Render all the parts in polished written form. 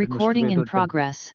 Recording in progress.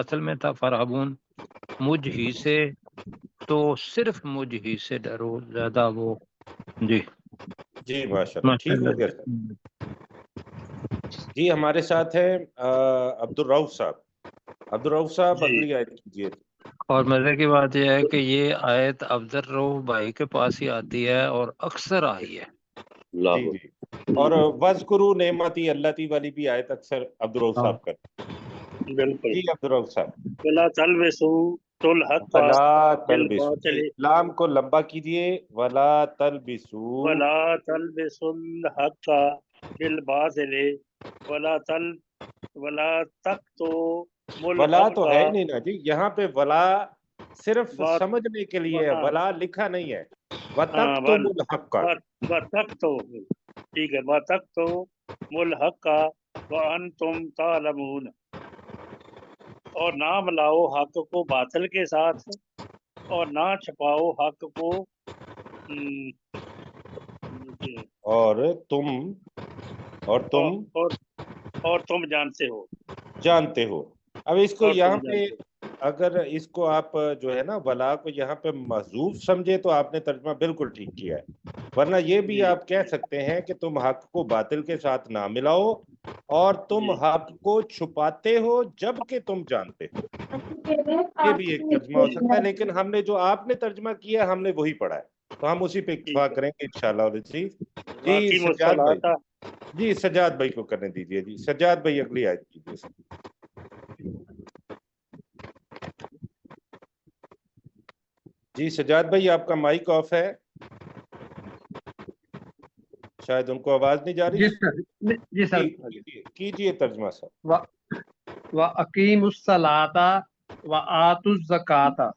اصل میں تھا فرحبون، مجھ ہی سے، تو صرف مجھ ہی سے ڈرو، زیادہ وہ. جی جی ماشاءاللہ، ماشاء ٹھیک ہو گیا سر. اللہ. جی ہمارے ساتھ ہیں عبد الرؤف صاحب. عبد الرؤف صاحب جی اگلی آیت کیجیے. اور مزے کی بات یہ ہے کہ یہ آیت عبد الرؤف بھائی کے پاس ہی آتی ہے اور اکثر آئی ہے. اللہ جی جی. اور وَاذْكُرُوا نعمتی اللہ تی والی بھی آیت اکثر عبد الرؤف ہاں. صاحب کا. بالکل. جی عبد الرؤف صاحب. ولا تلبسوا الحق ولا تلبسوا، بالباطل لام کو لمبا کیجیے. ولا تلبسوا، ولا تلبسوا الحق بالباطل ولا تكتموا ولا الحق تو ہے ہی نہیں نا جی، یہاں پہ ولا صرف بات سمجھنے کے لیے ہے، ہاں ولا لکھا نہیں ہے. ہاں وَتَكْتُمُوا الْحَقَّ. وَتَكْتُمُوا، ٹھیک ہے، وَتَكْتُمُوا الْحَقَّ وَأَنْتُمْ تَعْلَمُونَ، اور نہ ملاؤ حق کو باطل کے ساتھ اور نہ چھپاؤ حق کو اور تم اور تم جانتے ہو. جانتے ہو. اب اس کو اور یہاں تم پہ جانتے ہو. اگر اس کو آپ جو ہے نا ولا کو یہاں پہ محذوف سمجھے تو آپ نے ترجمہ بالکل ٹھیک کیا ہے، ورنہ یہ بھی جی آپ کہہ سکتے ہیں کہ تم حق کو باطل کے ساتھ نہ ملاؤ اور تم جی حق کو چھپاتے ہو جب کہ تم جانتے ہو. یہ بھی ایک ترجمہ ہو سکتا ہے، لیکن ہم نے جو آپ نے ترجمہ کیا ہم نے وہی پڑھا ہے، تو ہم اسی پہ ٹھیک اتفاق ہے. کریں گے انشاءاللہ. جی واقعی سجاد بھائی، مصطلحات جی سجاد بھائی کو کرنے دیجیے. جی سجاد بھائی اگلی آیت کیجیے. جی سجاد بھائی آپ کا مائک آف ہے، شاید ان کو آواز نہیں جا رہی. جی سر، جی سر. کیجیے ترجمہ سر. وَأَقِیمُوا الصَّلَاةَ وَآتُوا الزَّکَاةَ،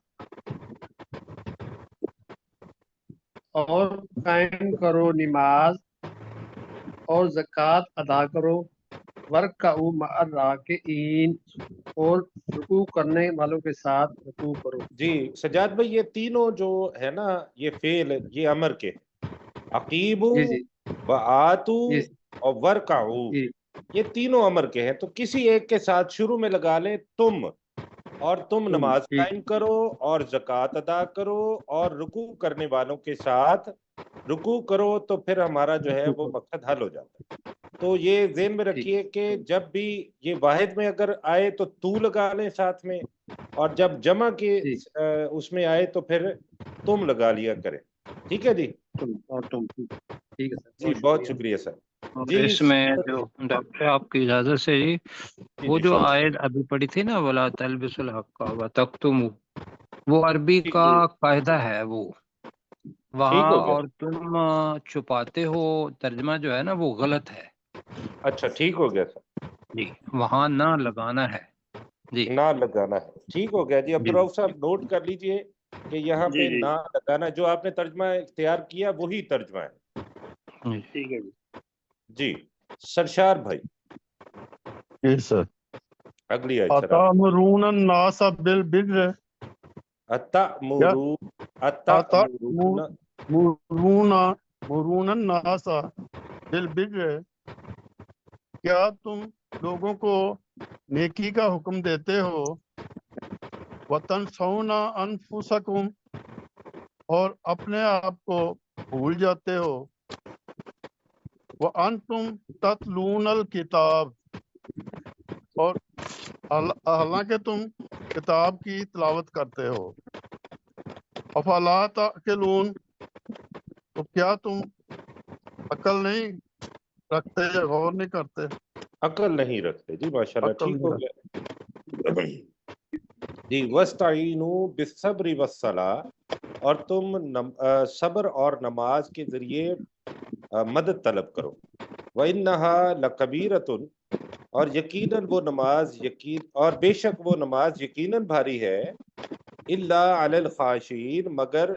اور قائم کرو نماز اور زکوٰۃ ادا کرو. وَارْکَعُوا مَعَ الرَّاکِعِینَ، اور رکوع کرنے والوں کے ساتھ رکوع کرو. جی سجاد بھائی، یہ تینوں جو ہے نا یہ فعل، یہ امر کے عقیبو جی جی وآتو جی اور ورکعو، جی یہ تینوں امر کے ہیں، تو کسی ایک کے ساتھ شروع میں لگا لیں تم، اور تم نماز ٹھیک. قائم کرو اور زکوٰۃ ادا کرو اور رکوع کرنے والوں کے ساتھ رکوع کرو، تو پھر ہمارا جو ہے وہ مقصد حل ہو جاتا ہے. تو یہ ذہن میں ٹھیک. رکھیے کہ جب بھی یہ واحد میں اگر آئے تو لگا لیں ساتھ میں، اور جب جمع کے جی. اس میں آئے تو پھر تم لگا لیا کریں. ٹھیک ہے جی. تم ٹھیک ہے سر، جی بہت شکریہ سر. اور جی اس میں جو ڈاکٹر آپ کی اجازت سے جی، وہ جو آیت ابھی پڑھی تھی نا ولا تلبسوا الحق وتکتموا، وہ عربی کا قاعدہ ہے، وہ ٹھیک وہاں ہو گیا. اور تم چھپاتے ہو ترجمہ جو ہے نا وہ غلط ہے. اچھا ٹھیک ہو گیا سر. جی وہاں نہ لگانا ہے. جی نہ لگانا ہے. ٹھیک ہو گیا جی. عبد جی الرؤف صاحب نوٹ کر لیجئے کہ یہاں جی پہ جی نہ لگانا، جو آپ نے ترجمہ اختیار کیا وہی ترجمہ ہے. جی. ٹھیک ہے جی. جی سرشار بھائی جی سر. اگلی آیت سر. اتامرون الناس بالبر، اتامرون الناس بالبر، کیا تم لوگوں کو نیکی کا حکم دیتے ہو. وتنسون انفسکم، اور اپنے آپ کو بھول جاتے ہو. وانتم تتلون الکتاب، اور حالانکہ تم کتاب کی تلاوت کرتے ہو. افلا تعقلون، تو کیا تم عقل نہیں رکھتے یا غور نہیں کرتے. عقل نہیں رکھتے. جی ماشاءاللہ عقل ٹھیک نہیں ہو رکھتے. گیا. جی وَاسْتَعِینُوا بِالصَّبْرِ وَالصَّلَاةِ، اور تم صبر اور نماز کے ذریعے مدد طلب کرو. وَإِنَّهَا لَكَبِيرَةٌ، اور یقیناً وہ نماز اور بے شک وہ نماز یقیناً بھاری ہے. إِلَّا عَلَى الْخَاشِعِينَ، مگر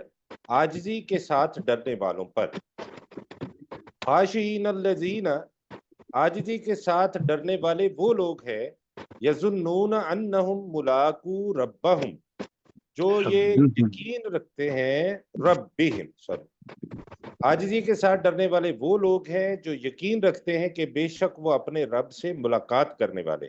عاجزی کے ساتھ ڈرنے والوں پر. خاشعین الذین، عاجزی کے ساتھ ڈرنے والے وہ لوگ ہیں، یظنون انہم ملاقو ربہم، جو یہ یقین رکھتے ہیں ربہم، عاجزی کے ساتھ ڈرنے والے وہ لوگ ہیں جو یقین رکھتے ہیں کہ بے شک وہ اپنے رب سے ملاقات کرنے والے.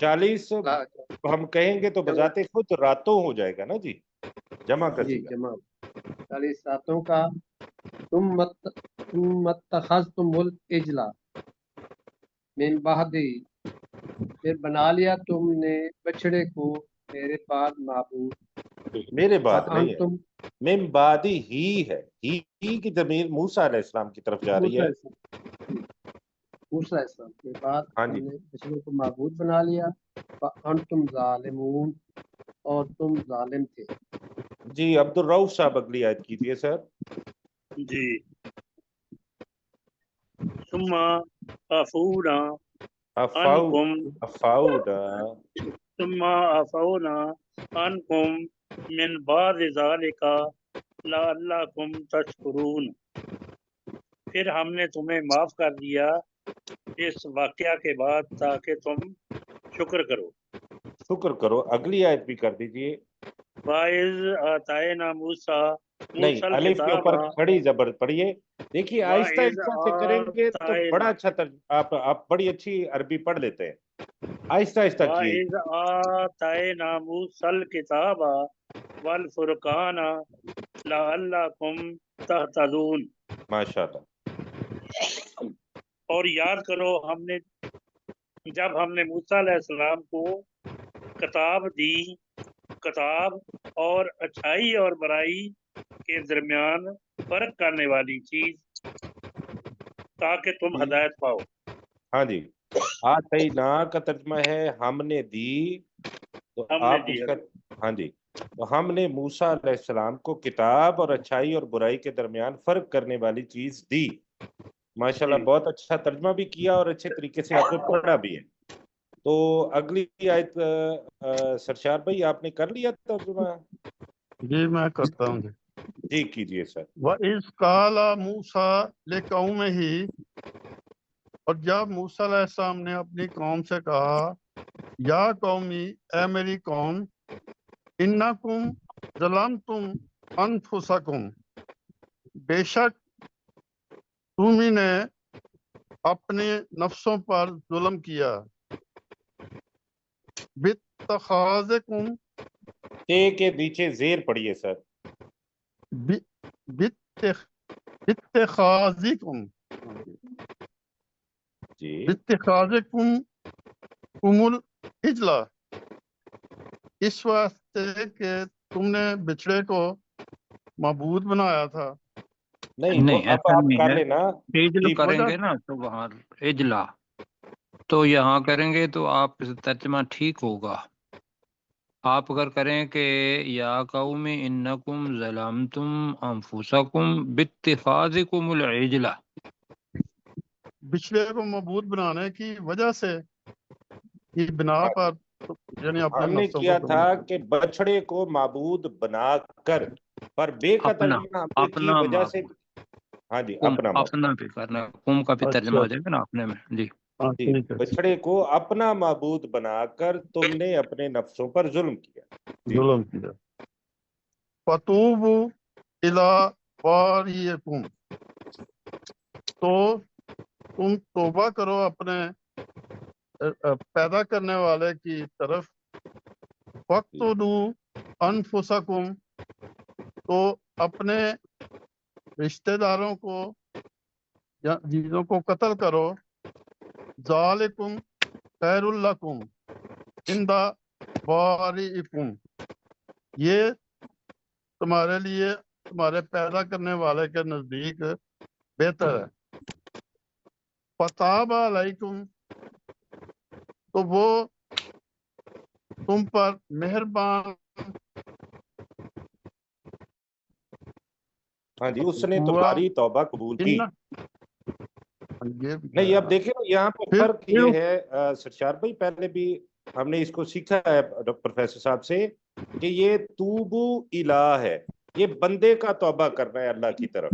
40 ہم کہیں گے تو بذات خود راتوں ہو جائے گا نا جی، جمع کا جی سیگا۔ جمع 40 راتوں کا۔ تم اتخذتم العجل من بعدی، پھر بنا لیا تم نے بچڑے کو میرے بعد معبود۔ میرے بعد نہیں ہے، فَأَنْتُمْ من بعدی ہی ہے، ہی کی ضمیر موسیٰ علیہ السلام کی طرف جا رہی ہے۔ موسیٰ علیہ السلام کے بعد ہاں تم جی نے بچڑے کو معبود بنا لیا۔ فَأَنْتُمْ ظَالِمُونَ، اور تم ظالم تھے۔ جی عبد الرؤف صاحب اگلی آیت کیجئے سر۔ جی ثم عفونا عنکم ثم عفونا عنکم من بعد ذالک لعلکم تشکرون، پھر ہم نے تمہیں معاف کر دیا اس واقعہ کے بعد تاکہ تم شکر کرو۔ شکر کرو، اگلی آیت بھی کر دیجئے۔ وَإِذْ آتَيْنَا مُوسَىٰ نہیں، الف کے اوپر کھڑی زبر پڑھیے۔ دیکھیے آہستہ آہستہ سے کریں گے تو بڑا اچھا آپ بڑی اچھی عربی پڑھ لیتے ہیں، آہستہ آہستہ کیے۔ وَإِذْ آتَيْنَا مُوسَىٰ الْكِتَابَ وَالْفُرْقَانَ لَعَلَّكُمْ تَهْتَدُونَ، ماشاءاللہ۔ اور یاد کرو جب ہم نے موسیٰ علیہ السلام کو کتاب دی، کتاب اور اچھائی اور برائی کے درمیان فرق کرنے والی چیز، تاکہ تم ہدایت پاؤ۔ ہاں جی، آتینا کا ترجمہ ہے ہم نے دی، تو آپ اس کا ہاں جی، تو ہم نے موسیٰ علیہ السلام کو کتاب اور اچھائی اور برائی کے درمیان فرق کرنے والی چیز دی۔ ماشاءاللہ بہت اچھا ترجمہ بھی کیا اور اچھے طریقے سے آپ نے پڑھا بھی ہے۔ تو اگلی آیت سرشار بھائی آپ نے کر لیا ترجمہ؟ جی میں کرتا ہوں جی کیجئے سر۔ وَإِذْ قَالَ مُوسَىٰ لِقَوْمِهِ، اور جب موسیٰ علیہ السلام نے اپنی قوم سے کہا، یا قومی، اے میری قوم، انکم ظلمتم انفسکم، بے شک تم ہی نے اپنے نفسوں پر ظلم کیا، باتخاذکم، تے کے نیچے زیر پڑھیے سر، باتخاذکم، جی باتخاذکم العجل، اس واسطے کہ تم نے بچڑے کو معبود بنایا تھا۔ نہیں وہ اب ایسا آپ نہیں کر ہے، لینا عجل کریں گے نا تو وہاں اجلا، تو یہاں کریں گے تو آپ ترجمہ ٹھیک ہوگا۔ آپ اگر کریں کہ یا قوم انکم ظلمتم انفسکم باتخاذکم العجل، بچڑے کو معبود بنانے کی وجہ سے یہ بنا پر یعنی اپنے ہم نے نفسوں کیا کو تھا کہ بچڑے کو معبود بنا کر، پر بے کا ترجمہ ہم نے کی اپنا وجہ سے، معبود، ہاں جی اپنا معبود، اپنا بھی کرنا، قوم کا بھی ترجمہ ہو جائے گا نا اپنے میں۔ جی جی بچڑے کو اپنا معبود بنا کر تم نے اپنے نفسوں پر ظلم کیا، ظلم کیا۔ فَتُوبُوا إِلَىٰ بَارِئِكُمْ، تو تم توبہ کرو اپنے پیدا کرنے والے کی طرف۔ فَاقْتُلُوا أَنفُسَكُمْ، تو اپنے رشتہ داروں کو یا چیزوں کو قتل کرو۔ ذَلِكُمْ خَيْرٌ لَكُمْ عِنْدَ بَارِئِكُمْ، یہ تمہارے لیے تمہارے پیدا کرنے والے کے نزدیک بہتر ہے۔ فَتَابَ عَلَيْكُمْ، تو وہ تم پر مہربان ہاں جی، اس نے تمہاری توبہ قبول کی۔ نہیں اب دیکھیں یہاں پر فرق یہ ہے سرشار بھائی، پہلے بھی ہم نے اس کو سیکھا ہے پروفیسر صاحب سے کہ یہ توبو الہ ہے، یہ بندے کا توبہ کرنا ہے اللہ کی طرف،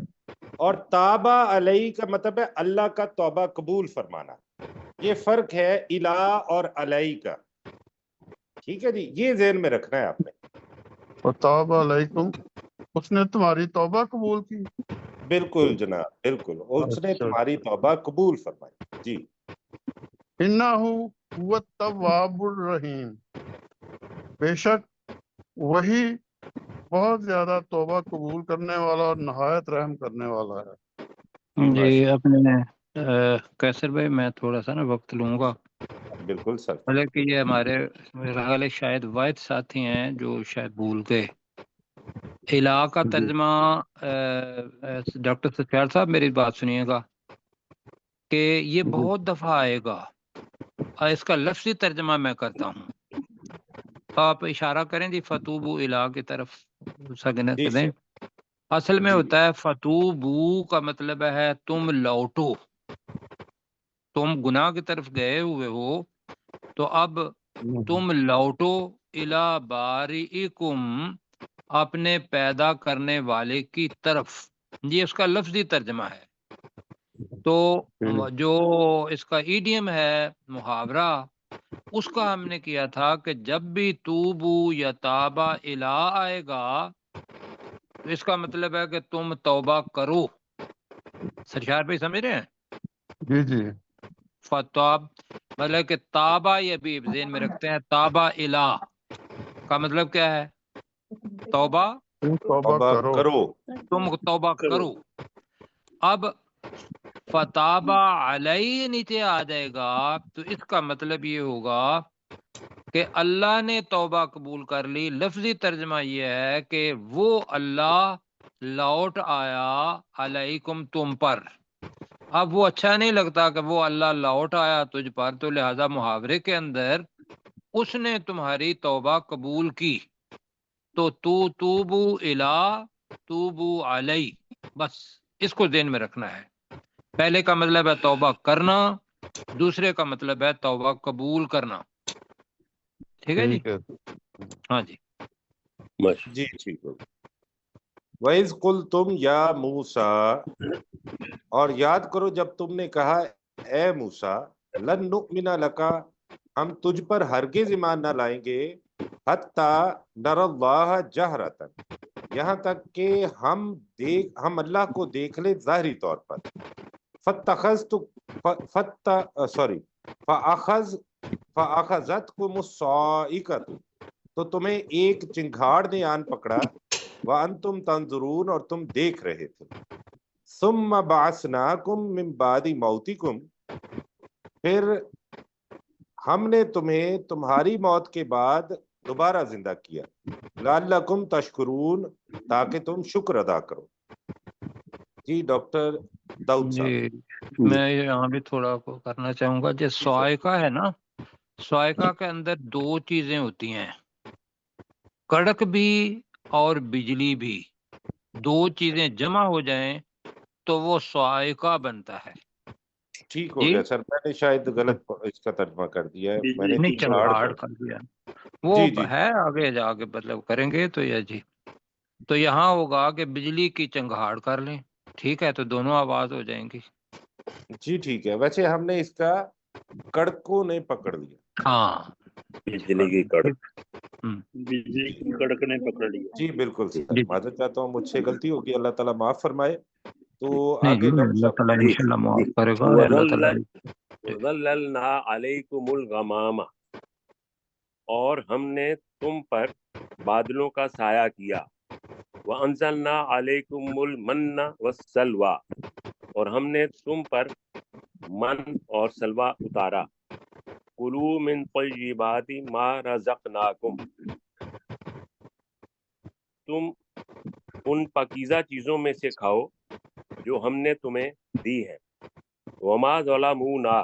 اور تابہ علیہ کا مطلب ہے اللہ کا توبہ قبول فرمانا، یہ فرق ہے الہ اور علیہ کا، ٹھیک ہے جی، یہ ذہن میں رکھنا ہے آپ نے۔ وَتَابَ عَلَيْكُمْ، اس نے تمہاری توبہ قبول کی۔ بالکل جناب، بالکل، اس نے تمہاری توبہ قبول فرمائی۔ جی إِنَّهُ هو التواب الرحیم، بے شک وہی بہت زیادہ توبہ قبول کرنے والا اور نہایت رحم کرنے والا ہے۔ جی اپنے کیسر بھائی میں تھوڑا سا نا وقت لوں گا، بالکل سر، حالانکہ یہ ہمارے میرا خیال ہے شاید واحد ساتھی ہیں جو شاید بھول گئے الہ کا ترجمہ۔ ڈاکٹر سفیار صاحب میری بات سنیے گا کہ یہ بہت دفعہ آئے گا، اور اس کا لفظی ترجمہ میں کرتا ہوں، آپ اشارہ کریں جی فتوبو الہ کی طرف سگنے جی دیں۔ سر، اصل میں جی ہوتا ہے فتوبو کا مطلب ہے تم لوٹو، تم گناہ کی طرف گئے ہوئے ہو تو اب تم لوٹو الی بارئکم، اپنے پیدا کرنے والے کی طرف، یہ اس کا لفظی ترجمہ ہے۔ تو جو اس کا ایڈیم ہے محاورہ، اس کا ہم نے کیا تھا کہ جب بھی توبو یا تابا الی آئے گا تو اس کا مطلب ہے کہ تم توبہ کرو۔ سرشار بھائی سمجھ رہے ہیں؟ جی جی، فتاب مطلب کہ تابا، یہ بھی ذہن میں رکھتے ہیں، تابا الی کا مطلب کیا ہے؟ توبہ، توبہ کرو۔ تم توبہ کرو۔ اب فتابہ علیہ نیچے آ جائے گا تو اس کا مطلب یہ ہوگا کہ اللہ نے توبہ قبول کر لی۔ لفظی ترجمہ یہ ہے کہ وہ اللہ لوٹ آیا علیکم، تم پر۔ اب وہ اچھا نہیں لگتا کہ وہ اللہ لوٹ آیا تجھ پر، تو لہذا محاورے کے اندر اس نے تمہاری توبہ قبول کی، تو توبو الی توبو علی، بس اس کو ذہن میں رکھنا ہے۔ پہلے کا مطلب ہے توبہ کرنا، دوسرے کا مطلب ہے توبہ قبول کرنا۔ ٹھیک ہے جی؟ ہاں جی جی ٹھیک ہو۔ وَإِذْ قُلْتُمْ یا موسیٰ، اور یاد کرو جب تم نے کہا اے موسیٰ، لن نؤمن لکا، ہم تجھ پر ہرگز ایمان نہ لائیں گے، حتیٰ نر اللہ جہرتاً، یہاں تک کہ ہم اللہ کو دیکھ لیں ظاہری طور پر۔ فَأَخَذَتْكُمُ الصَّاعِقَةُ، تو تمہیں ایک چنگھاڑ نے آن پکڑا، وَأَنْتُمْ تَنْظُرُونَ، اور تم دیکھ رہے تھے۔ ثُمَّ بَعَثْنَاكُمْ مِنْ بَعْدِ مَوْتِكُمْ، پھر ہم نے تمہیں تمہاری موت کے بعد دوبارہ زندہ کیا، لعلکم تشکرون، تاکہ تم شکر ادا کرو۔ جی ڈاکٹر داؤد صاحب۔ جی میں یہاں بھی تھوڑا کو کرنا چاہوں گا۔ جو سوائقہ ہے نا، سوائقہ کے اندر دو چیزیں ہوتی ہیں، کڑک بھی اور بجلی بھی، دو چیزیں جمع ہو جائیں تو وہ سوائقہ بنتا ہے۔ ٹھیک ہو گیا سر، میں نے شاید غلط اس کا ترجمہ کر دیا ہے، میں نے نہیں چنگھاڑ کر دیا، وہ جی جی ہے آگے جا کے مطلب کریں گے تو یہ جی، تو یہاں ہوگا کہ بجلی کی چنگھاڑ کر لیں، ٹھیک ہے، تو دونوں آواز ہو جائیں گی۔ جی ٹھیک ہے، ویسے ہم نے اس کا کڑک کو نہیں پکڑ لیا۔ ہاں بجلی کی کڑک، بجلی کی کڑک نے پکڑ لیا۔ جی بالکل سر، جی معذرت چاہتا ہوں، مجھ سے غلطی ہوگی، اللہ تعالیٰ معاف فرمائے۔ تو نہیں آگے جی، ڈاکٹر اللہ صاحب۔ تعالیٰ انشاءاللہ معاف کرے گا، اللہ تعالیٰ۔ وَظَلَّلْنَا عَلَيْكُمُ الْغَمَامَ، اور ہم نے تم پر بادلوں کا سایہ کیا، وَأَنزَلْنَا عَلَيْكُمُ الْمَنَّ وَالسَّلْوَىٰ، اور ہم نے تم پر من اور سلوہ اتارا، کُلُوا مِن طَیِّبَاتِ مَا رَزَقْنَاکُمْ، تم ان پاکیزہ چیزوں میں سے کھاؤ جو ہم نے تمہیں دی ہے، وَمَا ظَلَمُونَا،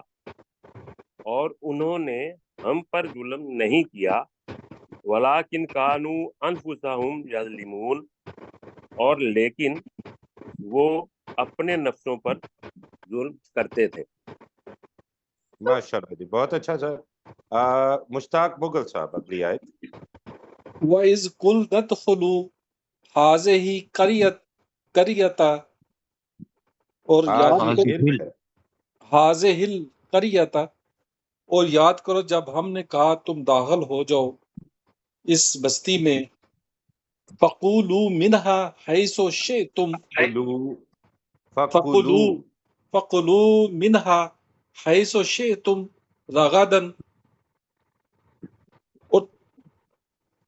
اور انہوں نے ہم پر ظلم نہیں کیا، وَلَٰكِنْ كَانُوا أَنفُسَهُمْ يَظْلِمُونَ، اور لیکن وہ اپنے نفسوں پر ظلم کرتے تھے۔ ماشاءاللہ جی، بہت اچھا سر۔ مشتاق مغل صاحب اگلی آیت۔ وَإِذْ قُلْتُمْ ادْخُلُوا هَٰذِهِ الْقَرْيَةَ، اور یاد کرو هَٰذِهِ الْقَرْيَةَ، اور یاد کرو جب ہم نے کہا تم داخل ہو جاؤ اس بستی میں، فَقُولُوا مِنْهَا حَيْثُ شِئْتُمْ، فَقُولُوا مِنْهَا حَيْثُ شِئْتُمْ رَغَدًا،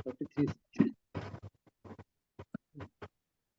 43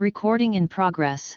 Recording in progress.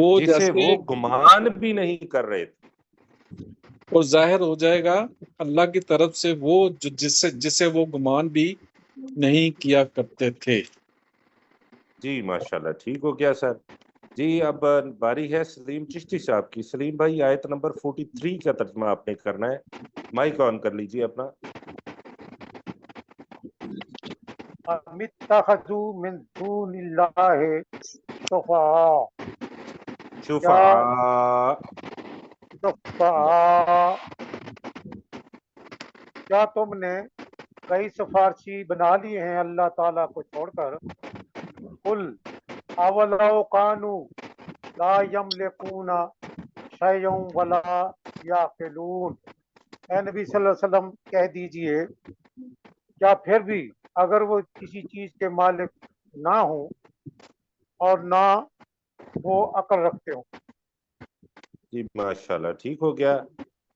وہ جسے جیسے وہ گمان بھی نہیں کر رہے تھے. اور ظاہر ہو جائے گا اللہ کی طرف سے وہ جسے وہ گمان بھی نہیں کیا کرتے تھے. جی ماشاءاللہ ٹھیک ہو گیا سر. جی اب باری ہے سلیم چشتی صاحب کی. سلیم بھائی آیت نمبر 43 کا ترجمہ آپ نے کرنا ہے. مائک آن کر لیجئے اپنا. ام اتخذوا من دون اللہ شفعاء شفعاء. کیا تم نے کئی سفارشی بنا لیے ہیں اللہ تعالیٰ کو چھوڑ کر. قل اولو کانوا لا یملکون شیئا ولا یعقلون. اے نبی صلی اللہ علیہ وسلم کہہ دیجئے کیا پھر بھی اگر وہ کسی چیز کے مالک نہ ہوں اور نہ وہ عقل رکھتے ہوں. جی ماشاءاللہ ٹھیک ہو گیا.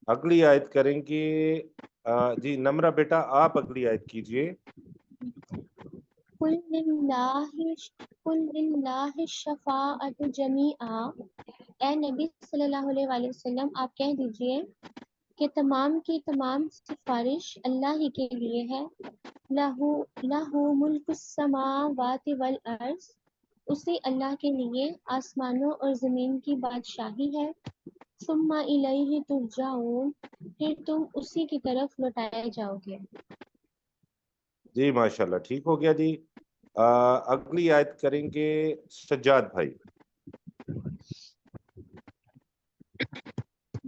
اگلی آیت کریں گے. جی نمرہ بیٹا آپ اگلی آیت کیجئے. قل للہ الشفاعۃ جمیعا. اے نبی صلی اللہ علیہ وسلم آپ کہہ دیجئے کہ تمام کی تمام سفارش اللہ ہی کے لیے ہے. لہ ملک السماوات والارض. اسی اللہ کے لیے آسمانوں اور زمین کی بادشاہی ہے. ثم الیہ ترجعون. پھر تم اسی کی طرف لوٹائے جاؤ گے. جی ماشاءاللہ ٹھیک ہو گیا جی. اگلی آیت کریں گے سجاد بھائی.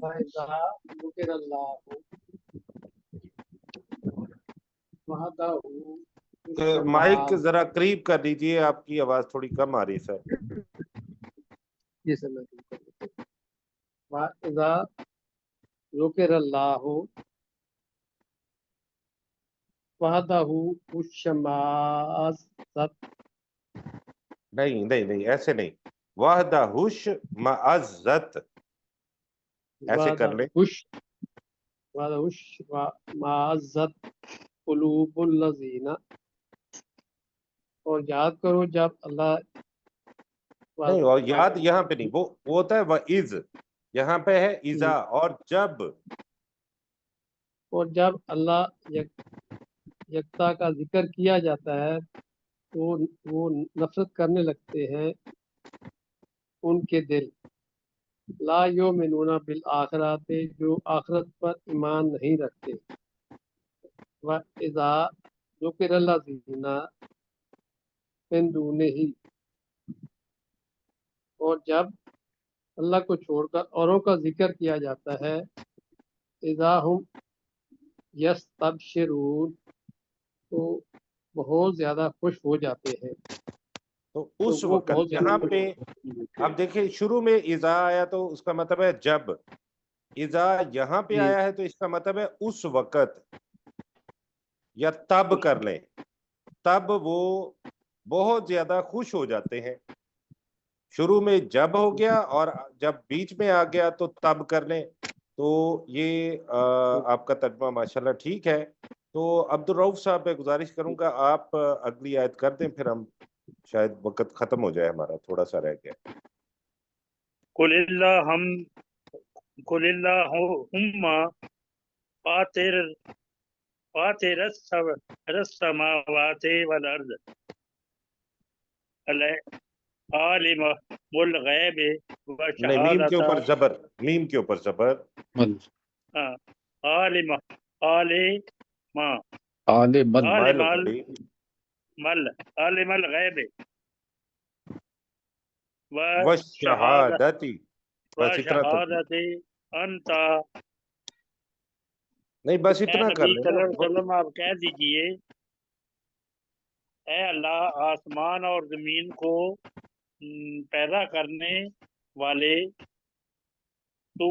فَإِذَا ذُكِرَ اللَّهُ وَحْدَهُ مائک ذرا قریب کر لیجئے, آپ کی آواز تھوڑی کم آ رہی سر. جی سر میں وَإِذَا ذُكِرَ اللَّهُ وَحْدَهُ اشمئزت. نہیں ایسے نہیں. وحدہ ہوش معزت ایسے کر لیں. معزت قلوب الذین. اور یاد کرو جب اللہ نہیں, اور یاد یہاں پہ نہیں, وہ ہوتا ہے وَإِذ, یہاں پہ ہے اذا اور جب. اور جب اللہ یکتا کا ذکر کیا جاتا ہے تو وہ نفرت کرنے لگتے ہیں ان کے دل. لا یؤمنون بالآخرات, جو آخرت پر ایمان نہیں رکھتے. وَإِذَا ذُكِرَ الَّذِينَ مِن دُونِهِ. اور جب اللہ کو چھوڑ کر اوروں کا ذکر کیا جاتا ہے اذا ہم یستبشرون, تو بہت زیادہ خوش ہو جاتے ہیں. تو اس وقت یہاں پہ اب دیکھیں شروع میں اذا آیا تو اس کا مطلب ہے جب. اذا یہاں پہ آیا ہے تو اس کا مطلب ہے اس وقت یا تب کر لیں. تب وہ بہت زیادہ خوش ہو جاتے ہیں. شروع میں جب ہو گیا اور جب بیچ میں آ گیا تو تب کر لیں. تو یہ آپ کا ترجمہ ماشاءاللہ ٹھیک ہے. تو عبدالرؤف صاحب میں گزارش کروں گا آپ اگلی آیت کر دیں, پھر ہم شاید وقت ختم ہو جائے, ہمارا تھوڑا سا رہ گیا. قل اللہم فاطر السماوات والارض عالم الغیب نہیں, میم کے اوپر زبر, میم کے اوپر زبر. عالم الغیب وشہادتی. بس اتنا انت. نہیں بس اتنا کر نبی لیں صلی اللہ نا. علیہ وسلم آپ کہہ دیجئے اے اللہ آسمان اور زمین کو پیدا کرنے والے, تو